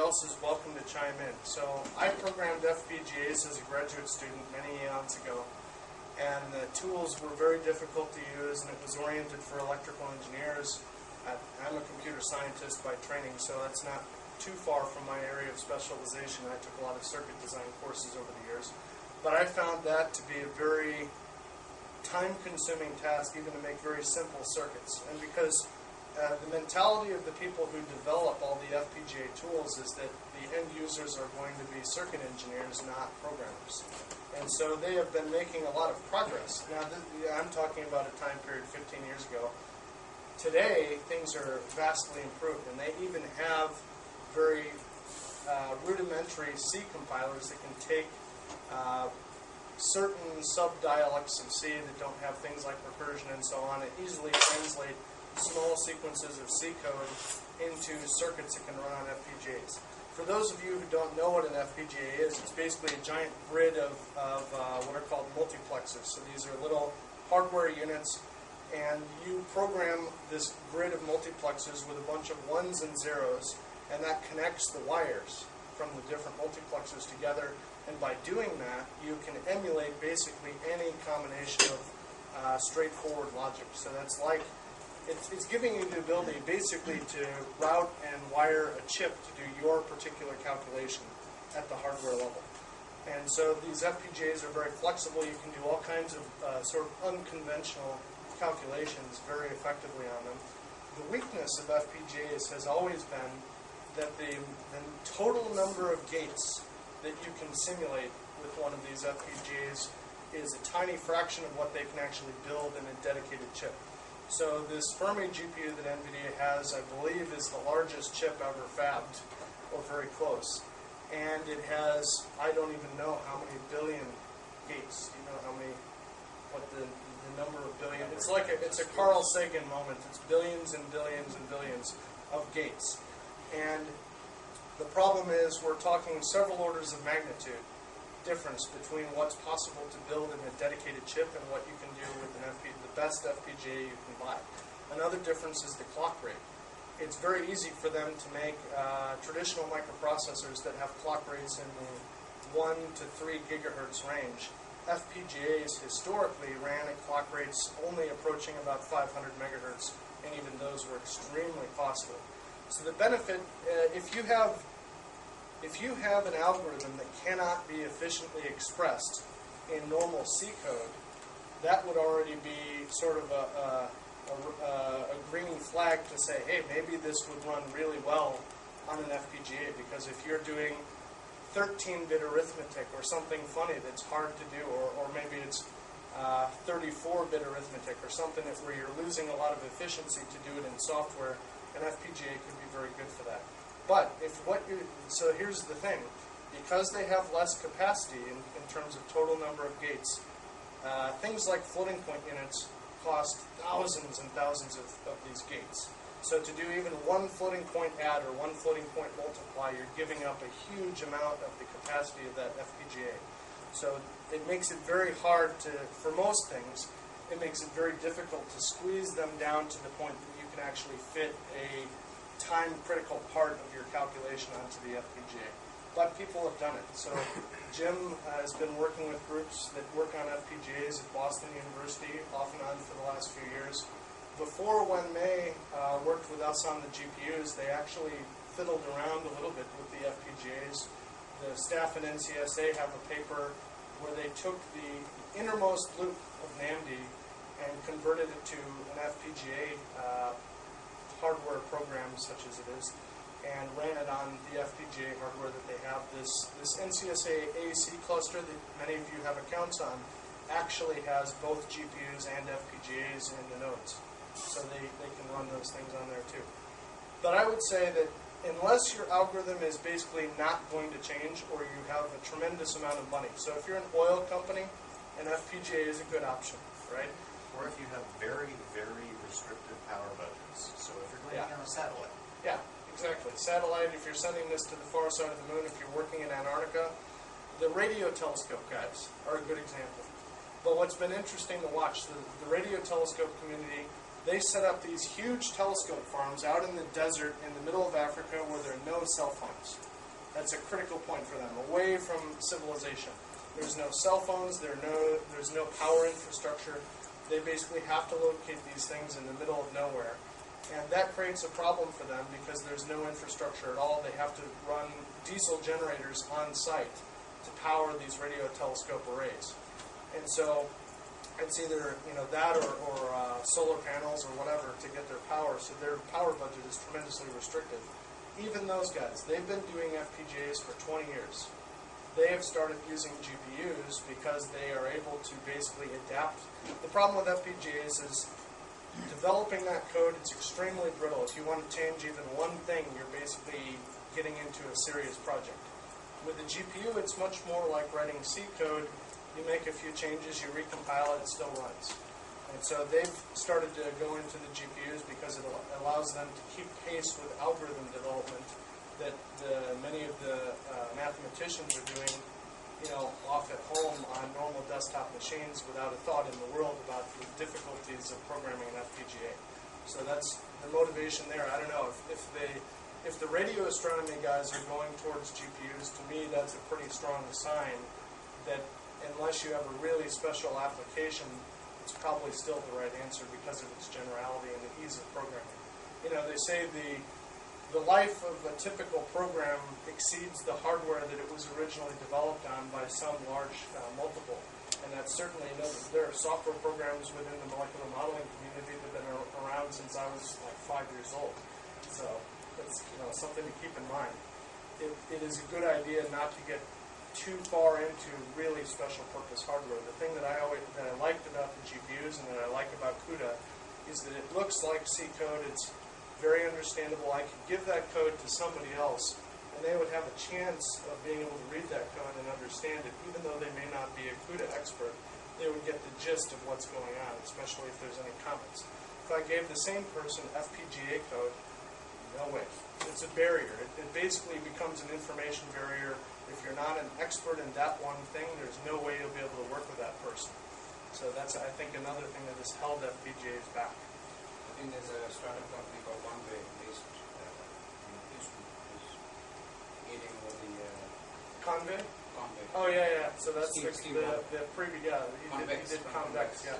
else is welcome to chime in. So I programmed Fpga Is as a graduate student many eons ago, and the tools were very difficult to use, and it was oriented for electrical engineers. I'm a computer scientist by training, so that's not too far from my area of specialization. I took a lot of circuit design courses over the years, but I found that to be a very time-consuming task, even to make very simple circuits. And because the mentality of the people who develop all the FPGA tools is that the end users are going to be circuit engineers, not programmers. And so they have been making a lot of progress. Now, I'm talking about a time period 15 years ago. Today, things are vastly improved, and they even have very rudimentary C compilers that can take certain subdialects of C that don't have things like recursion and so on, and easily translate small sequences of C code into circuits that can run on FPGAs. For those of you who don't know what an FPGA is, it's basically a giant grid of what are called multiplexers. So these are little hardware units, and you program this grid of multiplexers with a bunch of ones and zeros, and that connects the wires from the different multiplexers together. And by doing that, you can emulate basically any combination of straightforward logic. So that's like, it's giving you the ability basically to route and wire a chip to do your particular calculation at the hardware level. And so these FPGAs are very flexible. You can do all kinds of sort of unconventional calculations very effectively on them. The weakness of FPGAs has always been that the total number of gates that you can simulate with one of these FPGAs is a tiny fraction of what they can actually build in a dedicated chip. So this Fermi GPU that NVIDIA has, I believe, is the largest chip ever fabbed, or very close. And it has, I don't even know how many billion gates. Do you know how many, what the number of billion? It's like it's a Carl Sagan moment. It's billions and billions and billions of gates. And the problem is we're talking several orders of magnitude difference between what's possible to build in a dedicated chip and what you can do with the best FPGA you can buy. Another difference is the clock rate. It's very easy for them to make traditional microprocessors that have clock rates in the 1 to 3 gigahertz range. FPGAs historically ran at clock rates only approaching about 500 megahertz, and even those were extremely costly. So the benefit, if you have an algorithm that cannot be efficiently expressed in normal C code, that would already be sort of a green flag to say, hey, maybe this would run really well on an FPGA, because if you're doing 13-bit arithmetic or something funny that's hard to do, or maybe it's 34-bit arithmetic or something where you're losing a lot of efficiency to do it in software, an FPGA could be very good for that. But so here's the thing, because they have less capacity in terms of total number of gates, things like floating point units cost thousands and thousands of these gates. So to do even one floating point add or one floating point multiply, you're giving up a huge amount of the capacity of that FPGA. So it makes it very hard to, for most things, it makes it very difficult to squeeze them down to the point that you can actually fit a time-critical part of your calculation onto the FPGA. But people have done it. So Jim has been working with groups that work on FPGAs at Boston University off and on for the last few years. Before, when May worked with us on the GPUs, they actually fiddled around a little bit with the FPGAs. The staff at NCSA have a paper where they took the innermost loop of NAMD and converted it to an FPGA hardware program, such as it is, and ran it on the FPGA hardware that they have. This NCSA AEC cluster that many of you have accounts on actually has both GPUs and FPGAs in the nodes. So they can run those things on there too. But I would say that unless your algorithm is basically not going to change, or you have a tremendous amount of money. So if you're an oil company, an FPGA is a good option, right? Or if you have very, very restrictive power budgets. So if you're going on a satellite. Yeah, exactly. Satellite, if you're sending this to the far side of the moon, if you're working in Antarctica, the radio telescope guys are a good example. But what's been interesting to watch, the radio telescope community They set up these huge telescope farms out in the desert in the middle of Africa where there are no cell phones. That's a critical point for them, away from civilization. There's no cell phones, there's no power infrastructure. They basically have to locate these things in the middle of nowhere. And that creates a problem for them because there's no infrastructure at all. They have to run diesel generators on site to power these radio telescope arrays. And so it's either that or solar panels or whatever to get their power. So their power budget is tremendously restricted. Even those guys, they've been doing FPGAs for 20 years. They have started using GPUs because they are able to basically adapt. The problem with FPGAs is developing that code, it's extremely brittle. If you want to change even one thing, you're basically getting into a serious project. With a GPU, it's much more like writing C code. You make a few changes, you recompile it, it still runs. And so they've started to go into the GPUs because it allows them to keep pace with algorithm development that many of the mathematicians are doing, off at home on normal desktop machines without a thought in the world about the difficulties of programming an FPGA. So that's the motivation there. I don't know if the radio astronomy guys are going towards GPUs. To me, that's a pretty strong sign that unless you have a really special application, it's probably still the right answer because of its generality and the ease of programming. They say the life of a typical program exceeds the hardware that it was originally developed on by some large multiple. And that's certainly noted. There are software programs within the molecular modeling community that have been around since I was like 5 years old. So it's something to keep in mind. It is a good idea not to get too far into really special purpose hardware. The thing that I liked about the GPUs and that I like about CUDA is that it looks like C code. It's very understandable. I could give that code to somebody else, and they would have a chance of being able to read that code and understand it, even though they may not be a CUDA expert. They would get the gist of what's going on, especially if there's any comments. If I gave the same person FPGA code, no way. It's a barrier. It basically becomes an information barrier. If you're not an expert in that one thing, there's no way you'll be able to work with that person. So that's, I think, another thing that has held FPGAs back. I think there's a startup company called One-Way based in Houston who's eating all the Convey? Convey. Oh, yeah. So that's Steve the previous, he did Convex, yeah.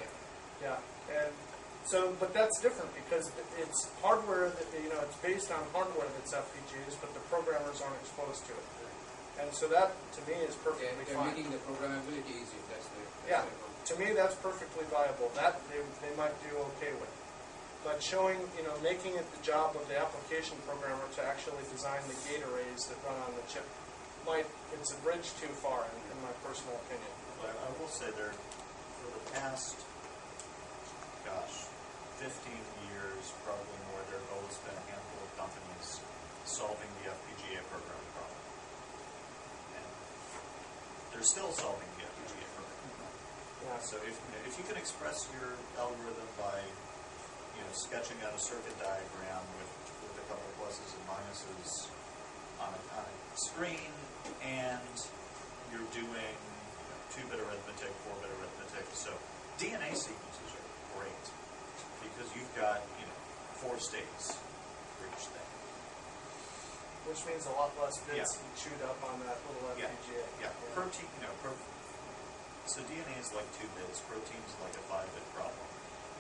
Yeah. And so, but that's different because it's hardware that, it's based on hardware that's FPGAs, but the programmers aren't exposed to it. And so that, to me, is perfectly They're fine. making the programmability easy. That's the Yeah. To me, that's perfectly viable. That they might do okay with. But showing, making it the job of the application programmer to actually design the gate arrays that run on the chip, it's a bridge too far, in my personal opinion. But I will say for the past, 15 years, probably more, there have always been a handful of companies solving the FPGA programming problem. And they're still solving the FPGA programming problem. Yeah. So if you can express your algorithm by sketching out a circuit diagram with a couple of pluses and minuses on a screen, and you're doing 2-bit arithmetic, 4-bit arithmetic. So DNA sequences are great because you've got 4 states for each thing. Which means a lot less bits chewed up on that little FPGA. Yeah. Protein, so DNA is like 2 bits. Protein is like a 5-bit problem.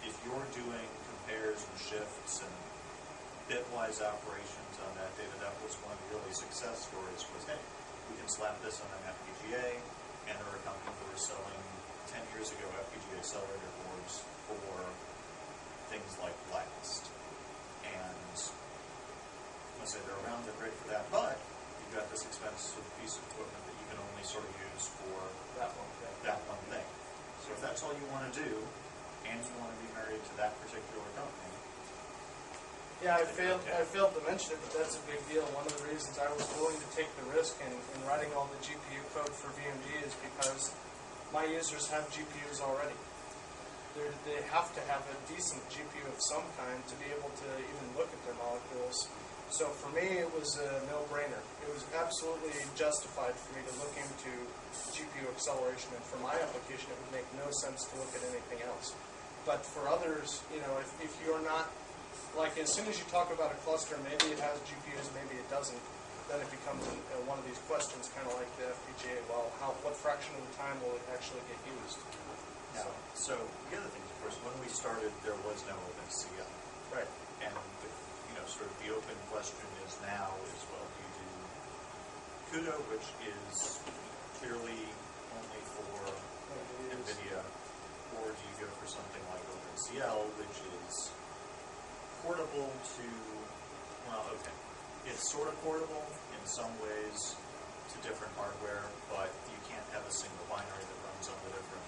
If you're doing compares and shifts and bitwise operations on that data, that was one of the early success stories was, hey, we can slap this on an FPGA, and there were companies that were selling 10 years ago FPGA accelerator boards for things like Blast. And I say they're around, they're great for that, but you've got this expensive piece of equipment that you can only sort of use for That one thing. So if that's all you want to do, and you want to be married to that particular company. Yeah, I failed to mention it, but that's a big deal. One of the reasons I was willing to take the risk in writing all the GPU code for VMD is because my users have GPUs already. They have to have a decent GPU of some kind to be able to even look at their molecules. So for me, it was a no-brainer. It was absolutely justified for me to look into GPU acceleration, and for my application, it would make no sense to look at anything else. But for others, if you're not, like as soon as you talk about a cluster, maybe it has GPUs, maybe it doesn't, then it becomes one of these questions, kind of like the FPGA. Well, what fraction of the time will it actually get used? So the other thing, of course, when we started, there was no OpenCL. Right. And sort of the open question is now is, well, do you do CUDA, which is clearly only for NVIDIA, or do you go for something like OpenCL, which is portable to, well, okay, it's sort of portable in some ways to different hardware, but you can't have a single binary that runs on the different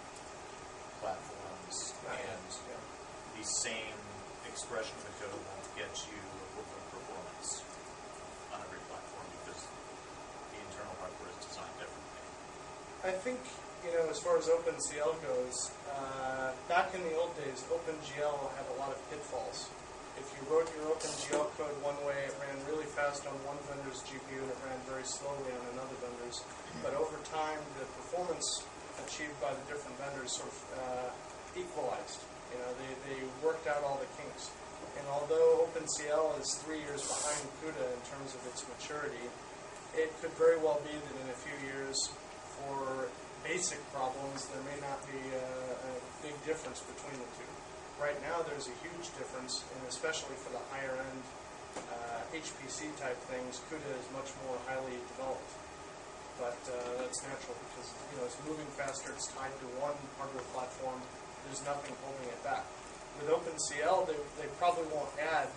platforms, and the same expression of the code won't get you equivalent performance on every platform because the internal hardware is designed differently. I think, as far as OpenCL goes, back in the old days, OpenGL had a lot of pitfalls. If you wrote your OpenGL code one way, it ran really fast on one vendor's GPU and it ran very slowly on another vendor's. But over time, the performance achieved by the different vendors sort of equalized. They worked out all the kinks. And although OpenCL is 3 years behind CUDA in terms of its maturity, it could very well be that in a few years, for basic problems, there may not be a big difference between the two. Right now, there's a huge difference, and especially for the higher-end HPC-type things, CUDA is much more highly developed. But that's natural because it's moving faster, it's tied to one hardware platform, there's nothing holding it back. With OpenCL, they probably won't add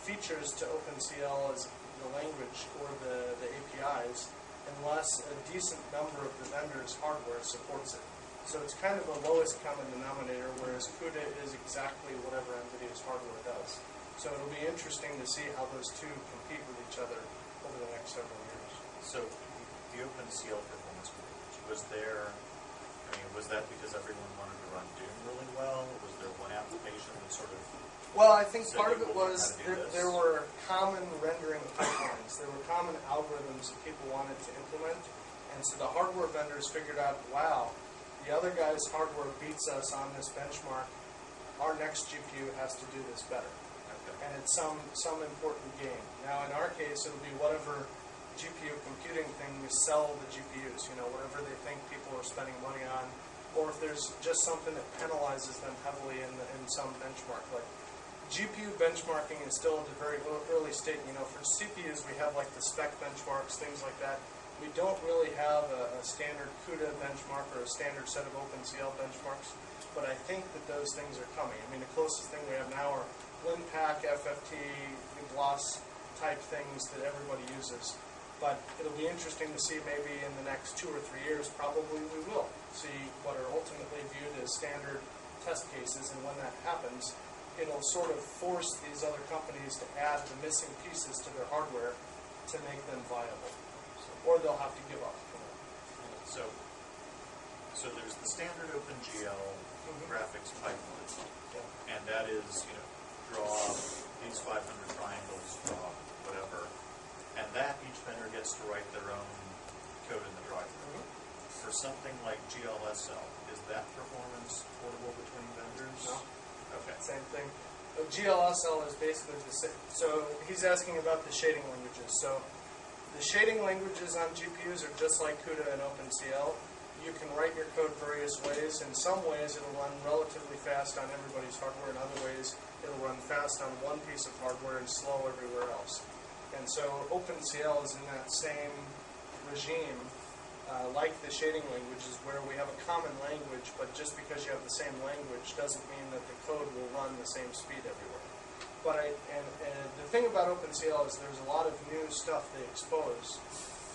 features to OpenCL as the language or the APIs unless a decent number of the vendors' hardware supports it. So it's kind of a lowest common denominator, whereas CUDA is exactly whatever NVIDIA's hardware does. So it'll be interesting to see how those two compete with each other over the next several years. So the OpenCL performance, was that because everyone wanted to run Doom really well? Was there one application that sort of... Well, I think part of it was there were common rendering pipelines. There were common algorithms that people wanted to implement. And so the hardware vendors figured out, wow, the other guy's hardware beats us on this benchmark. Our next GPU has to do this better. Okay. And it's some important gain. Now, in our case, it'll be whatever GPU computing thing we sell the GPUs, whatever they think people are spending money on, or if there's just something that penalizes them heavily in some benchmark. Like GPU benchmarking is still at a very early state. For CPUs, we have like the spec benchmarks, things like that. We don't really have a standard CUDA benchmark or a standard set of OpenCL benchmarks, but I think that those things are coming. I mean, the closest thing we have now are WinPack, FFT, gloss type things that everybody uses. But it'll be interesting to see maybe in the next 2 or 3 years, probably we will see what are ultimately viewed as standard test cases, and when that happens, it'll sort of force these other companies to add the missing pieces to their hardware to make them viable. Or they'll have to give up. So there's the standard OpenGL graphics pipeline, and that is, draw these 500 triangles, draw whatever, and that each vendor gets to write their own code in the driver. For something like GLSL, is that performance portable between vendors? No. Okay. Same thing. GLSL is basically the same. So he's asking about the shading languages. So the shading languages on GPUs are just like CUDA and OpenCL. You can write your code various ways. In some ways, it'll run relatively fast on everybody's hardware. In other ways, it'll run fast on one piece of hardware and slow everywhere else. And so OpenCL is in that same regime, like the shading languages, where we have a common language, but just because you have the same language doesn't mean that the code will run the same speed everywhere. But and the thing about OpenCL is there's a lot of new stuff they expose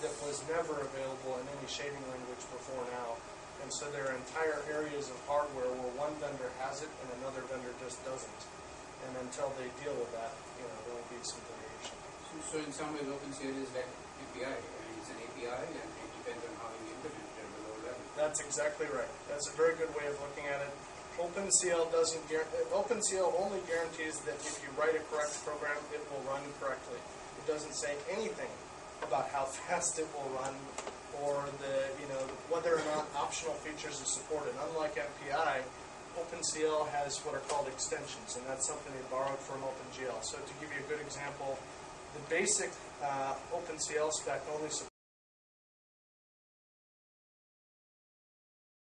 that was never available in any shading language before now. And so there are entire areas of hardware where one vendor has it and another vendor just doesn't. And until they deal with that, there will be some variation. So in some ways, OpenCL is like API. I mean, it's an API, and it depends on how you implement it at the lower level. That's exactly right. That's a very good way of looking at it. OpenCL only guarantees that if you write a correct program, it will run correctly. It doesn't say anything about how fast it will run or whether or not optional features are supported. Unlike MPI, OpenCL has what are called extensions, and that's something they borrowed from OpenGL. So to give you a good example, the basic OpenCL spec only supports